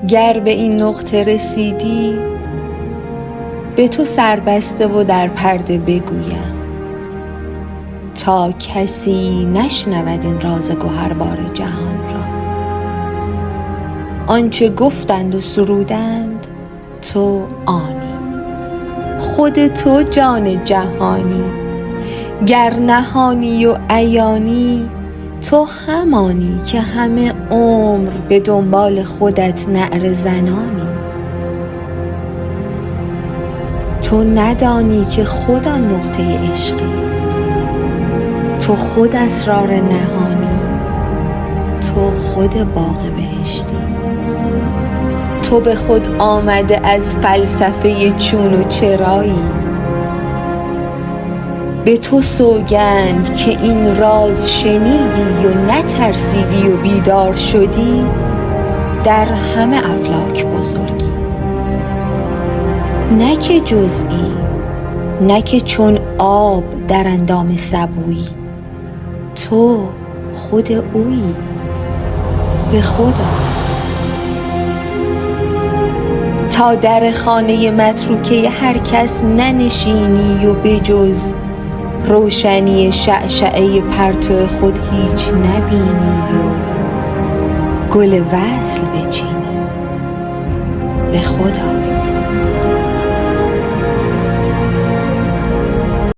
گر به این نقطه رسیدی، به تو سربسته و در پرده بگویم تا کسی نشنود این راز گوهربار جهان را. آنچه گفتند و سرودند تو آنی، خود تو جان جهانی. گر نهانی و عیانی، تو همانی که همه عمر به دنبال خودت نعره زنانی. تو ندانی که خود آن نقطه عشقی، تو خود اسرار نهانی، تو خود باغ بهشتی. تو به خود آمده از فلسفه چون و چرایی. به تو سوگند که این راز شنیدی و نترسیدی و بیدار شدی، در همه افلاک بزرگی. نه که جزئی، نه که چون آب در اندام سبویی، تو خود اویی. به خدا تا در خانه متروکه هر کس ننشینی و به جز روشنی شعشعه پرتو خود هیچ نبینی و گل وصل بچینی. به خدا